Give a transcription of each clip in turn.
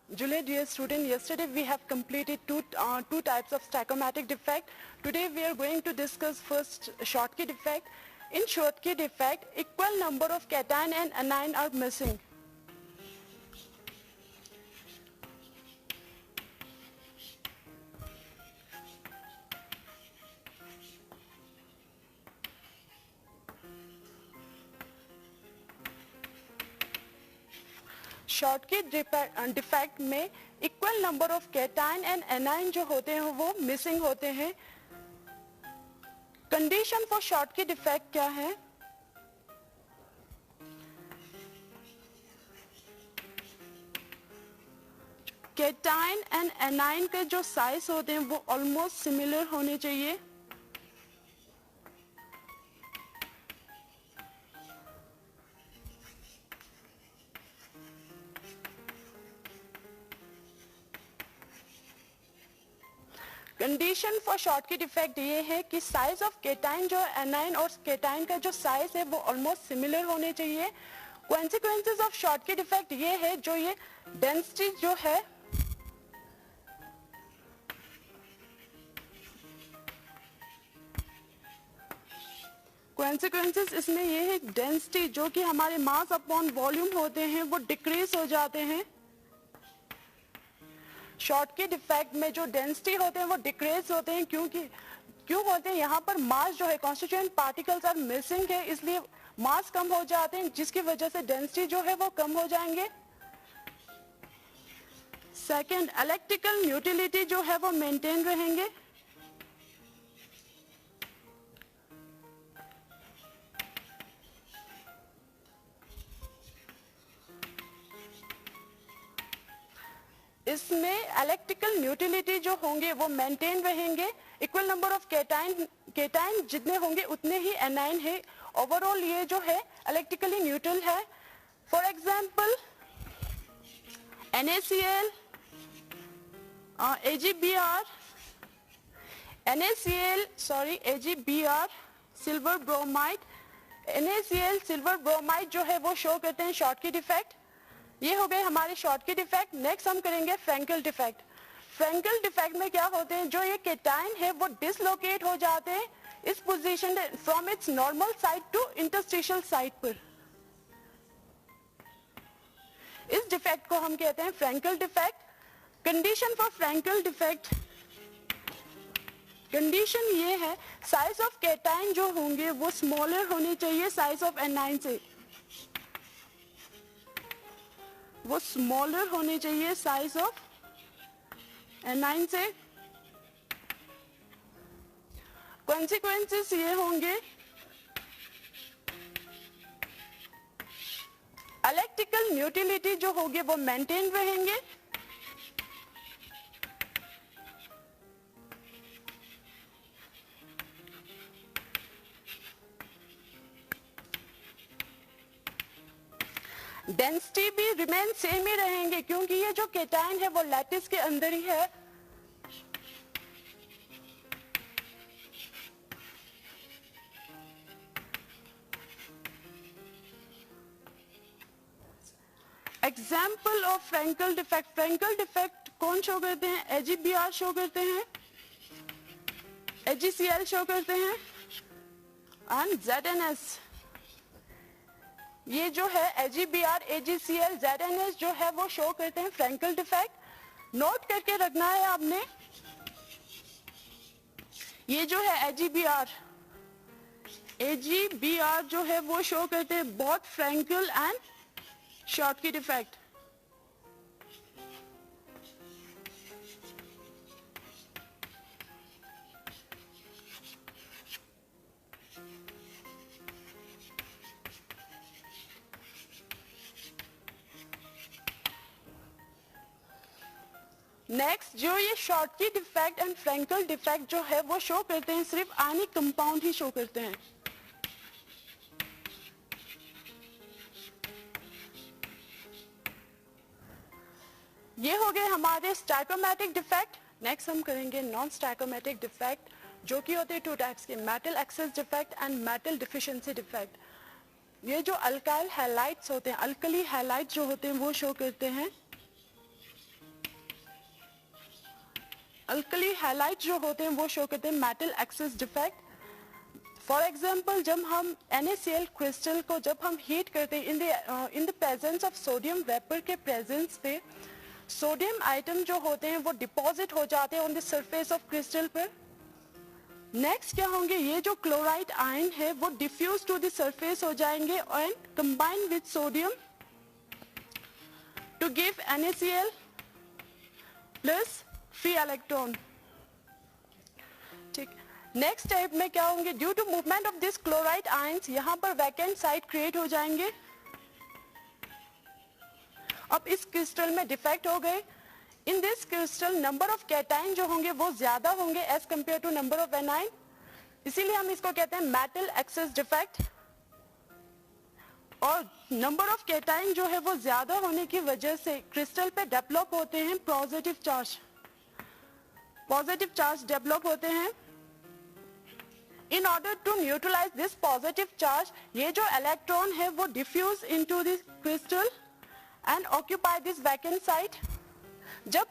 Julie, dear student, yesterday we have completed two types of stoichiometric defect. Today we are going to discuss first Schottky defect. In Schottky defect, equal number of cation and anion are missing. Schottky defect में equal number of cation and anion जो होते हैं वो missing होते हैं. Condition for Schottky defect क्या है? Cation and A9 के जो साइज होते हैं वो ऑलमोस्ट सिमिलर होने चाहिए. कंडीशन फॉर Schottky डिफेक्ट ये है कि साइज ऑफ केटाइन जो एनाइन और केटाइन का जो साइज है वो ऑलमोस्ट सिमिलर होने चाहिए. कॉन्सिक्वेंसेस ऑफ Schottky डिफेक्ट ये है जो ये डेंसिटी जो है कॉन्सिक्वेंसेस इसमें ये है डेंसिटी जो कि हमारे मास अपॉन वॉल्यूम होते हैं वो डिक्रीज हो जाते हैं. Schottky डिफेक्ट में जो डेंसिटी होते हैं वो डिक्रीज होते हैं क्यों होते हैं? यहाँ पर मास जो है कॉन्स्टिट्यूएंट पार्टिकल्स आर मिसिंग है, इसलिए मास कम हो जाते हैं जिसकी वजह से डेंसिटी जो है वो कम हो जाएंगे. सेकंड, इलेक्ट्रिकल न्यूट्रलिटी जो है वो मेंटेन रहेंगे. इसमें इलेक्ट्रिकल न्यूट्रलिटी जो होंगे वो मेंटेन रहेंगे. इक्वल नंबर ऑफ केटाइन जितने होंगे उतने ही एनाइन है. ओवरऑल ये जो है इलेक्ट्रिकली न्यूट्रल है. For example NaCl, AgBr, AgBr, silver bromide. NaCl silver bromide जो है वो शो करते हैं Schottky डिफेक्ट. ये हो गए हमारे Schottky डिफेक्ट. नेक्स्ट हम करेंगे फ्रैंकल डिफेक्ट. फ्रैंकल डिफेक्ट में क्या होते हैं? जो ये केटाइन है वो डिसलोकेट हो जाते हैं इस position from its normal side to interstitial side पर. इस डिफेक्ट को हम कहते हैं Frenkel defect. Condition for Frenkel defect, condition ये है साइज ऑफ केटाइन जो होंगे वो स्मॉलर होने चाहिए साइज ऑफ एनाइन से. वो स्मॉलर होने चाहिए साइज ऑफ एनाइन से. कॉन्सिक्वेंसेस ये होंगे इलेक्ट्रिकल न्यूट्रलिटी जो होगी वो मेंटेन रहेंगे. डेंसिटी भी रिमेन सेम ही रहेंगे क्योंकि ये जो केटाइन है वो लैटिस के अंदर ही है. Example of Frenkel defect. Frenkel defect कौन शो करते हैं? AgBr शो करते हैं, AgCl शो करते हैं एंड ZnS. ये जो है AgBr, AgCl, ZnS जो है वो शो करते हैं फ्रैंकल डिफेक्ट. नोट करके रखना है आपने. ये जो है AgBr जो है वो शो करते हैं both Frenkel and Schottky defect. Next, जो ये Schottky defect and Frenkel defect जो है वो शो करते हैं सिर्फ आयनिक कंपाउंड ही शो करते हैं. ये हो गए हमारे स्टाइकोमेटिक डिफेक्ट. नेक्स्ट हम करेंगे नॉन स्टाइकोमेटिक डिफेक्ट जो कि होते हैं टू टाइप्स के, metal excess defect and metal deficiency defect. ये जो अल्काइल हैलाइड्स होते हैं, अल्कली हैलाइड्स जो होते हैं वो शो करते हैं अल्कली हैलाइड जो होते हैं वो शो करते हैं metal excess defect. For example जब हम NaCl क्रिस्टल को जब हम हीट करते हैं in the presence of sodium vapour के प्रेजेंस पे सोडियम आइटम जो होते हैं वो डिपॉजिट हो जाते हैं on the surface of crystal पर। नेक्स्ट क्या होंगे, ये जो क्लोराइड आयन है वो डिफ्यूज टू द सरफेस हो जाएंगे and combine with sodium to give NaCl plus free electron. ठीक, नेक्स्ट टाइप में क्या होंगे, due to movement of this chloride ions यहाँ पर वैकेंट साइट क्रिएट हो जाएंगे। अब इस क्रिस्टल में डिफेक्ट हो गए। In this crystal number of cation जो होंगे वो ज्यादा होंगे as compared to number of anion, इसीलिए हम इसको कहते हैं मेटल एक्सेस डिफेक्ट। और नंबर ऑफ कैटाइन जो है वो ज्यादा होने की वजह से क्रिस्टल पे डेवलप होते हैं पॉजिटिव चार्ज डेवलप होते हैं। In order to neutralize this positive charge, ये जो इलेक्ट्रॉन है वो diffuse into this crystal and occupy this vacant site. जब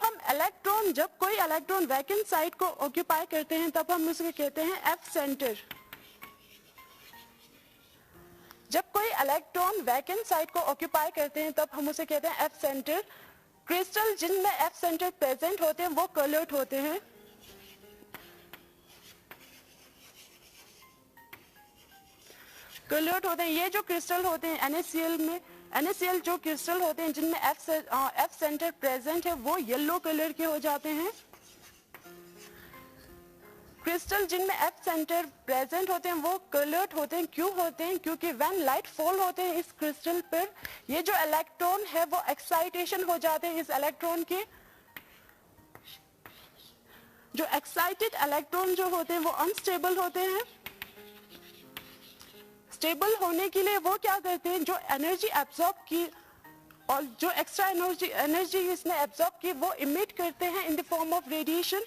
कोई इलेक्ट्रॉन वैकेंट साइट को ऑक्यूपाई करते हैं तब हम उसे कहते हैं एफ सेंटर। जब कोई इलेक्ट्रॉन वैकेंट साइट को ऑक्यूपाई करते हैं तब हम उसे कहते हैं एफ सेंटर। क्रिस्टल जिनमें एफ सेंटर प्रेजेंट होते हैं वो कलर्ड होते हैं। ये जो क्रिस्टल होते हैं NaCl जो क्रिस्टल होते हैं जिनमें एफ सेंटर प्रेजेंट है वो येलो कलर के हो जाते हैं। क्रिस्टल जिनमें एफ सेंटर प्रेजेंट होते हैं वो कलर्ड होते हैं। क्यों होते हैं? क्योंकि व्हेन लाइट फॉल होते हैं इस क्रिस्टल पर, ये जो इलेक्ट्रॉन है वो एक्साइटेशन हो जाते हैं। इस इलेक्ट्रॉन के जो एक्साइटेड इलेक्ट्रॉन जो होते हैं वो अनस्टेबल होते हैं। स्टेबल होने के लिए वो क्या करते हैं, जो एनर्जी एब्जॉर्ब की और जो एक्स्ट्रा एनर्जी इसने एब्जॉर्ब की वो इमिट करते हैं in the form of radiation.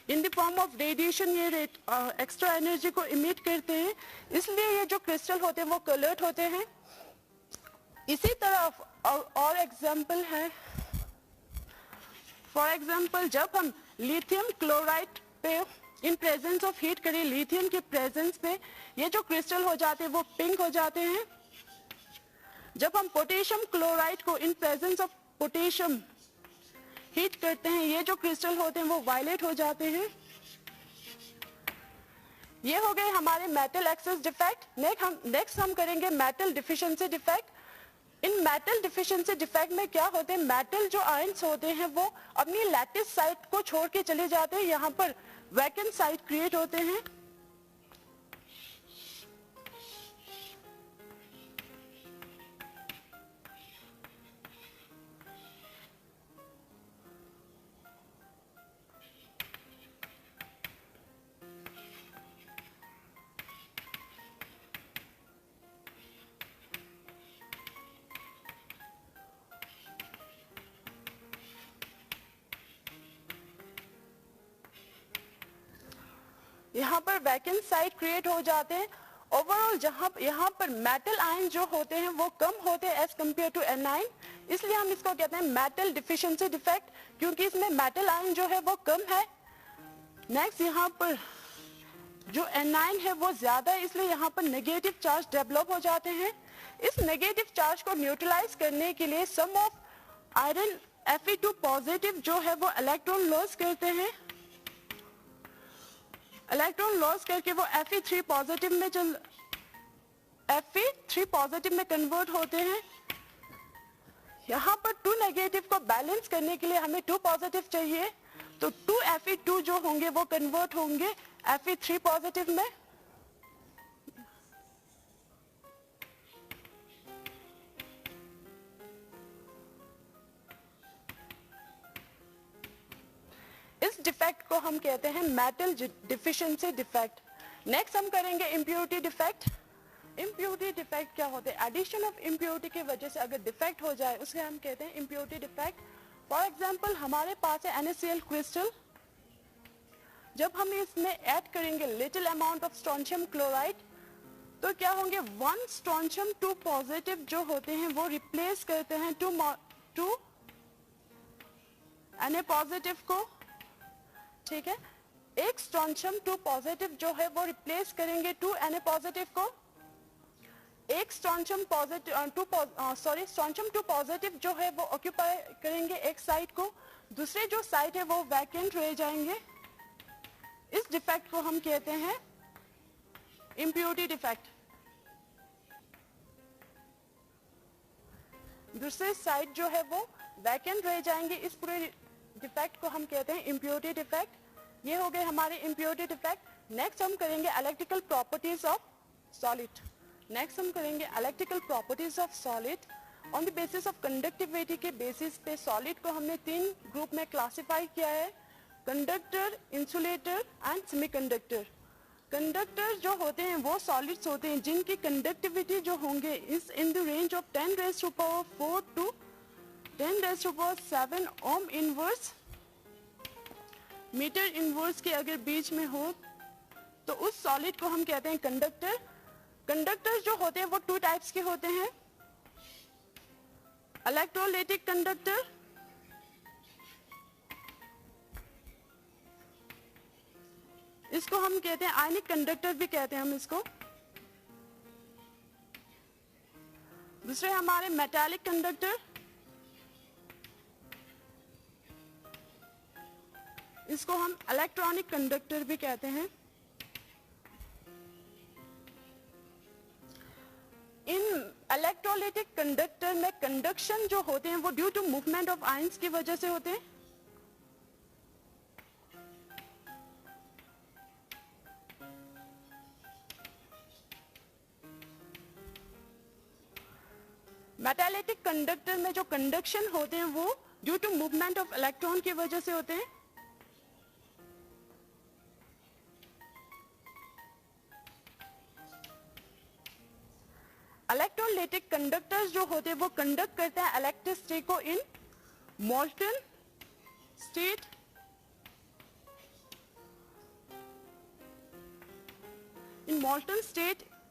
In the form of radiation ये एक्स्ट्रा एनर्जी को इमिट करते हैं, इसलिए ये जो क्रिस्टल होते हैं वो कलर्ड होते हैं। इसी तरह और एग्जाम्पल है, फॉर एग्जाम्पल जब हम लिथियम क्लोराइड पे इन प्रेजेंस ऑफ हीट करें, लिथियम के प्रेजेंस पे ये जो क्रिस्टल हो जाते हैं वो पिंक हो जाते हैं। जब हम पोटेशियम क्लोराइड को in presence of potassium heat करते हैं, ये जो क्रिस्टल होते हैं वो वायलेट हो जाते हैं। ये हो गए हमारे मेटल एक्सेस डिफेक्ट। नेक्स्ट हम करेंगे मेटल डिफिशिएंसी डिफेक्ट। इन मेटल डिफिशिएंसी डिफेक्ट में क्या होते हैं, मेटल जो आयंस होते हैं वो अपनी लैटिस साइट को छोड़ के चले जाते हैं, यहाँ पर वैकेंट साइट क्रिएट होते हैं। यहाँ पर वैकेंट साइट क्रिएट हो जाते हैं। ओवरऑल यहाँ पर मेटल आयन जो होते हैं वो कम होते हैं एज कंपेयर टू एनाइन, इसलिए हम इसको कहते हैं मेटल डिफिशिएंसी डिफेक्ट, क्योंकि इसमें मेटल आयन जो है वो कम है। नेक्स्ट यहाँ पर जो एनाइन है वो ज्यादा है, इसलिए यहाँ पर नेगेटिव चार्ज डेवलप हो जाते हैं। इस नेगेटिव चार्ज को न्यूट्रलाइज करने के लिए सम ऑफ आयरन Fe2 पॉजिटिव जो है वो इलेक्ट्रॉन लॉस करते हैं। इलेक्ट्रॉन लॉस करके वो Fe3 पॉजिटिव में कन्वर्ट होते हैं। यहाँ पर 2 नेगेटिव को बैलेंस करने के लिए हमें 2 पॉजिटिव चाहिए, तो 2 Fe2 जो होंगे वो कन्वर्ट होंगे Fe3 पॉजिटिव में। इस डिफेक्ट को हम कहते हैं मेटल डिफिशिएंसी डिफेक्ट। नेक्स्ट हम करेंगे इम्प्योरिटी डिफेक्ट। इम्प्योरिटी डिफेक्ट क्या होते हैं, एडिशन ऑफ इम्प्योरिटी की वजह से अगर डिफेक्ट हो जाए उसे हम कहते हैं इम्प्योरिटी डिफेक्ट। फॉर एग्जांपल हमारे पास है NaCl क्रिस्टल, जब हम इसमें ऐड करेंगे little amount of strontium chloride तो क्या होंगे, 1 स्ट्रोंशियम 2 पॉजिटिव जो होते हैं वो रिप्लेस करते हैं 2 Na पॉजिटिव को, ठीक है। एक स्ट्रोंशियम 2 पॉजिटिव जो है वो रिप्लेस करेंगे 2 Na पॉजिटिव को। एक स्ट्रोंशियम स्ट्रोंशियम 2 पॉजिटिव जो है वो ऑक्यूपाई करेंगे एक साइड को, दूसरे जो साइड है वो वैकेंट रह जाएंगे। इस डिफेक्ट को हम कहते हैं इम्प्योरिटी डिफेक्ट। दूसरे साइड जो है वो वैकेंट रह जाएंगे, इस पूरे डिफेक्ट को हम कहते हैं इम्प्योरिटी डिफेक्ट। ये हो गए हमारे इम्प्योरिटी डिफेक्ट। नेक्स्ट हम करेंगे electrical properties of solid. Next हम करेंगे electrical properties of solid. On the basis of conductivity के बेसिस पे सॉलिड को हमने 3 ग्रुप में क्लासिफाई किया है, conductor, insulator and semiconductor. Conductor जो होते हैं वो सॉलिड्स होते हैं जिनकी कंडक्टिविटी जो होंगे is in the range of 10⁴ to 10⁷ ohm inverse metre inverse के अगर बीच में हो तो उस सॉलिड को हम कहते हैं कंडक्टर। कंडक्टर जो होते हैं वो 2 टाइप्स के होते हैं, इलेक्ट्रोलाइटिक कंडक्टर, इसको हम कहते हैं आयनिक कंडक्टर भी कहते हैं हम इसको। दूसरे हमारे मेटालिक कंडक्टर, इसको हम इलेक्ट्रॉनिक कंडक्टर भी कहते हैं। इन इलेक्ट्रोलाइटिक कंडक्टर में कंडक्शन जो होते हैं वो due to movement of ions की वजह से होते हैं। मेटालिटिक कंडक्टर में जो कंडक्शन होते हैं वो due to movement of electron की वजह से होते हैं। इलेक्ट्रोलाइटिक कंडक्टर्स जो होते हैं वो कंडक्ट करते हैं इलेक्ट्रिसिटी को इन molten state,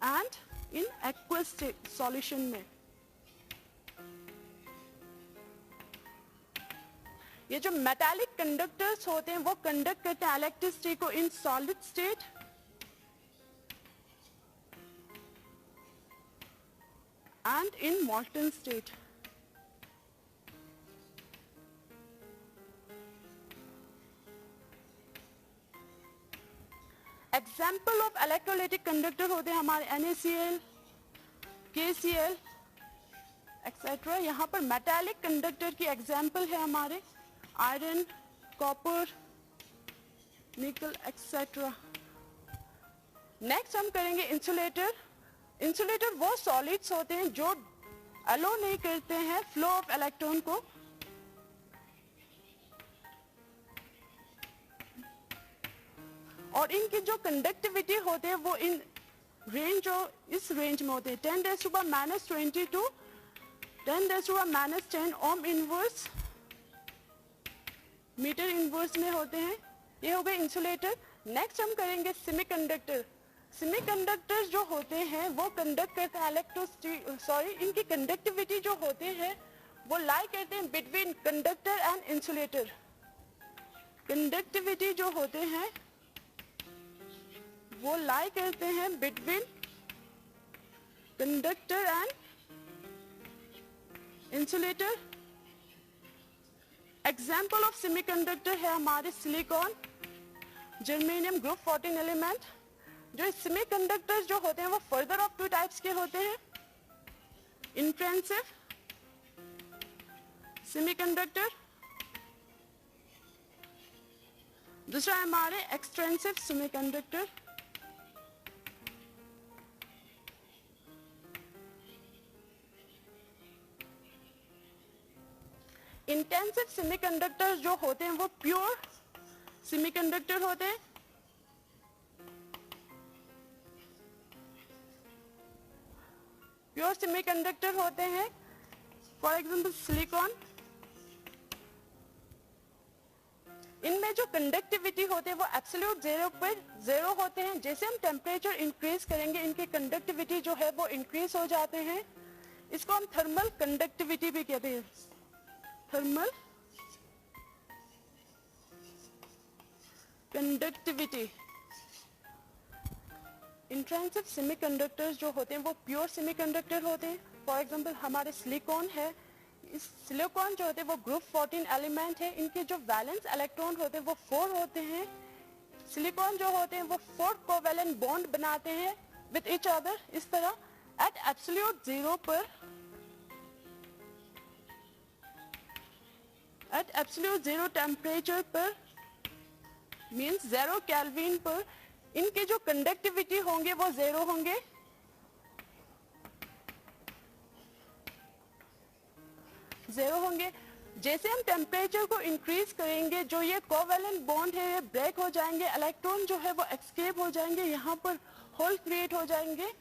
and in aqueous state solution में। ये जो मेटालिक कंडक्टर्स होते हैं वो कंडक्ट करते हैं इलेक्ट्रिसिटी को in solid state and in molten state. Example of electrolytic conductor होते हैं हमारे NaCl, KCl एक्सेट्रा। यहाँ पर मेटालिक कंडक्टर की एग्जाम्पल है हमारे आयरन, कॉपर, निकल एक्सेट्रा। नेक्स्ट हम करेंगे इंसुलेटर। इंसुलेटर वो सॉलिड्स होते हैं जो अलो नहीं करते हैं फ्लो ऑफ इलेक्ट्रॉन को। और इनकी जो कंडक्टिविटी होते हैं वो इन रेंज इस रेंज में होते हैं 10⁻⁻20 to 10⁻⁻10 ohm inverse metre inverse में होते हैं। ये हो गए इंसुलेटर। नेक्स्ट हम करेंगे सेमीकंडक्टर। सेमीकंडक्टर्स जो होते हैं वो कंडक्ट करते हैं इनकी कंडक्टिविटी जो होते हैं वो लाई करते हैं between conductor and insulator. Conductivity जो होते हैं वो लाई करते हैं between conductor and insulator. Example of semiconductor है हमारे सिलिकॉन, जर्मेनियम, ग्रुप 14 एलिमेंट। जो सेमीकंडक्टर्स जो होते हैं वो फर्दर ऑफ 2 टाइप्स के होते हैं, इंट्रिंसिक सेमीकंडक्टर, दूसरा है हमारे एक्सट्रिंसिक सेमीकंडक्टर। इंटेंसिव सेमीकंडक्टर्स जो होते हैं वो प्योर सेमीकंडक्टर होते हैं। प्योर सेमीकंडक्टर होते हैं फॉर एग्जांपल सिलिकॉन, इनमें जो कंडक्टिविटी होते हैं वो एब्सोल्यूट जीरो पर जीरो होते हैं। जैसे हम टेम्परेचर इंक्रीज करेंगे इनकी कंडक्टिविटी जो है वो इंक्रीज हो जाते हैं। इसको हम थर्मल कंडक्टिविटी भी कहते हैं, थर्मल कंडक्टिविटी। इंट्रिंसिक सेमीकंडक्टर्स जो होते हैं वो प्योर सेमीकंडक्टर होते हैं। फॉर एग्जांपल हमारे सिलिकॉन है, इस सिलिकॉन जो होते हैं वो ग्रुप 14 एलिमेंट है। इनके जो वैलेंस इलेक्ट्रॉन होते हैं वो 4 होते हैं। सिलिकॉन जो होते हैं वो 4 कोवैलेंट बॉन्ड बनाते हैं विद ईच अदर। इस तरह एट एब्सोल्यूट जीरो पर, एट एब्सोल्यूट जीरो टेम्परेचर पर मींस 0 केल्विन पर इनके जो कंडक्टिविटी होंगे वो जीरो होंगे। जीरो होंगे। जैसे हम टेम्परेचर को इंक्रीज करेंगे जो ये कोवैलेंट बॉन्ड है ये ब्रेक हो जाएंगे, इलेक्ट्रॉन जो है वो एस्केप हो जाएंगे, यहाँ पर होल क्रिएट हो जाएंगे।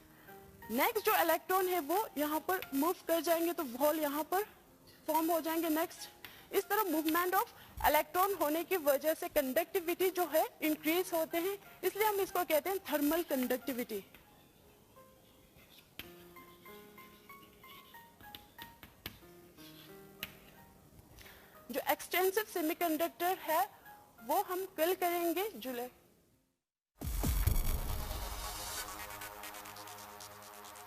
नेक्स्ट जो इलेक्ट्रॉन है वो यहाँ पर मूव कर जाएंगे तो होल यहाँ पर फॉर्म हो जाएंगे नेक्स्ट। इस तरह मूवमेंट ऑफ इलेक्ट्रॉन होने की वजह से कंडक्टिविटी जो है इंक्रीज होते हैं, इसलिए हम इसको कहते हैं थर्मल कंडक्टिविटी। जो एक्सटेंसिव सेमीकंडक्टर है वो हम कल करेंगे जुलाई